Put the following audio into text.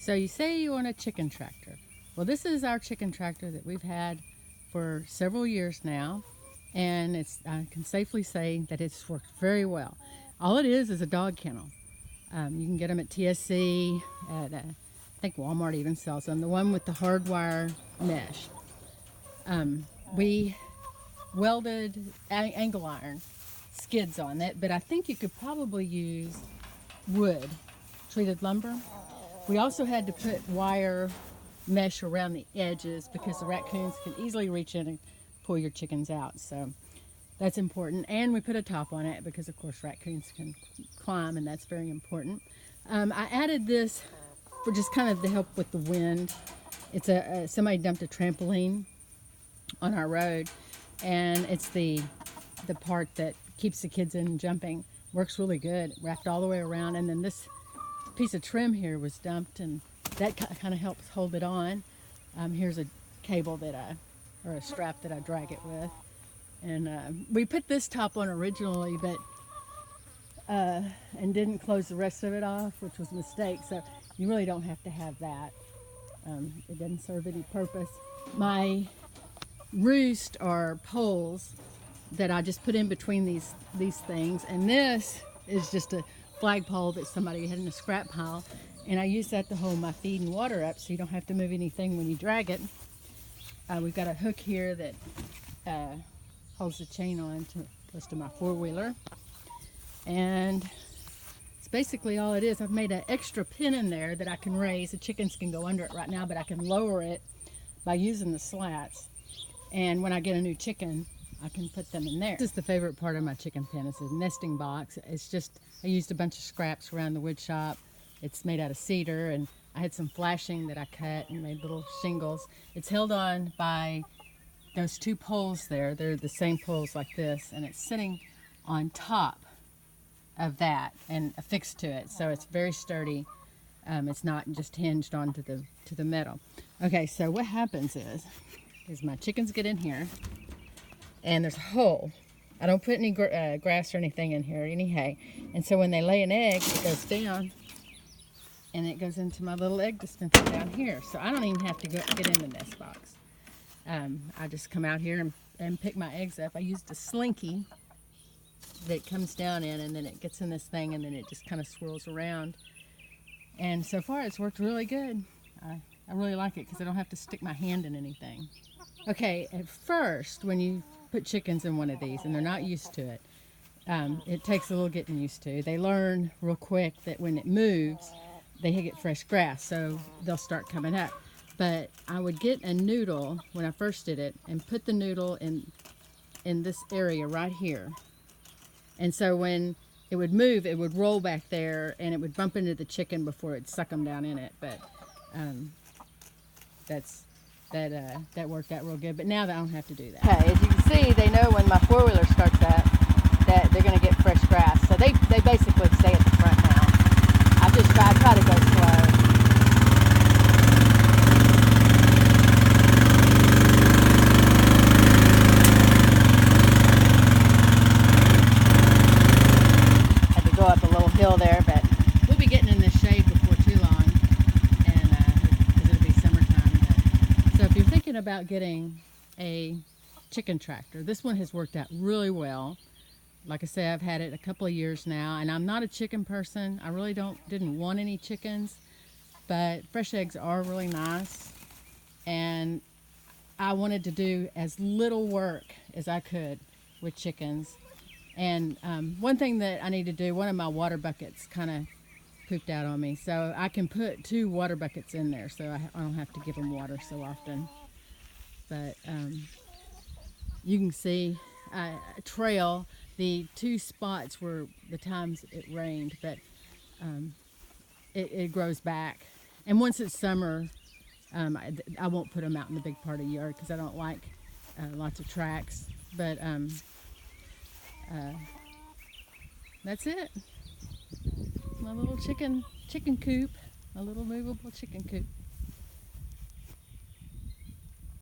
So you say you want a chicken tractor. Well, this is our chicken tractor that we've had for several years now, and I can safely say that it's worked very well. All it is a dog kennel. You can get them at TSC, at I think Walmart even sells them. The one with the hardwire mesh. We welded angle iron skids on it, but I think you could probably use wood, treated lumber. We also had to put wire mesh around the edges because the raccoons can easily reach in and pull your chickens out. So that's important. And we put a top on it because, of course, raccoons can climb, and that's very important. I added this for just kind of to help with the wind. It's somebody dumped a trampoline on our road, and it's the part that keeps the kids in jumping. Works really good. Wrapped all the way around, and then this piece of trim here was dumped, and that kind of helps hold it on. Here's a cable or a strap that I drag it with, and we put this top on originally, but and didn't close the rest of it off, which was a mistake. So you really don't have to have that. It doesn't serve any purpose. My roost are poles that I just put in between these things, and this is just a flagpole that somebody had in a scrap pile, and I use that to hold my feed and water up so you don't have to move anything when you drag it. We've got a hook here that holds the chain on to my four-wheeler, and it's basically all it is. I've made an extra pin in there that I can raise. The chickens can go under it right now, but I can lower it by using the slats, and when I get a new chicken I can put them in there. This is the favorite part of my chicken pen. It's a nesting box. It's just, I used a bunch of scraps around the wood shop. It's made out of cedar, and I had some flashing that I cut and made little shingles. It's held on by those two poles there. They're the same poles like this, and it's sitting on top of that and affixed to it. So it's very sturdy. It's not just hinged onto the metal. Okay, so what happens is my chickens get in here, and there's a hole. I don't put any grass or anything in here, any hay. And so when they lay an egg, it goes down, and it goes into my little egg dispenser down here. So I don't even have to get in the nest box. I just come out here and pick my eggs up. I used a slinky that comes down in, and then it gets in this thing, and then it just kind of swirls around. And so far it's worked really good. I really like it because I don't have to stick my hand in anything. Okay, at first when you put chickens in one of these and they're not used to it, it takes a little getting used to. They learn real quick that when it moves, they get fresh grass, so they'll start coming up. But I would get a noodle when I first did it and put the noodle in this area right here. And so when it would move, it would roll back there, and it would bump into the chicken before it'd suck them down in it. But that worked out real good. But now I don't have to do that. Okay, as you can see, they know when my four-wheeler starts up that they're going to get fresh grass. So they basically stay at the front now. I try to go slow. Go up a little hill there, but we'll be getting in this shade before too long, and because it'll be summertime. So if you're thinking about getting a chicken tractor, this one has worked out really well. Like I say, I've had it a couple of years now, and I'm not a chicken person. I really didn't want any chickens, but fresh eggs are really nice, and I wanted to do as little work as I could with chickens. And one thing that I need to do, one of my water buckets kind of pooped out on me. So I can put 2 water buckets in there, so I don't have to give them water so often. But you can see a trail. The 2 spots were the times it rained, but it grows back. And once it's summer, I won't put them out in the big part of the yard because I don't like lots of tracks. But that's it. My little chicken coop, a little movable chicken coop.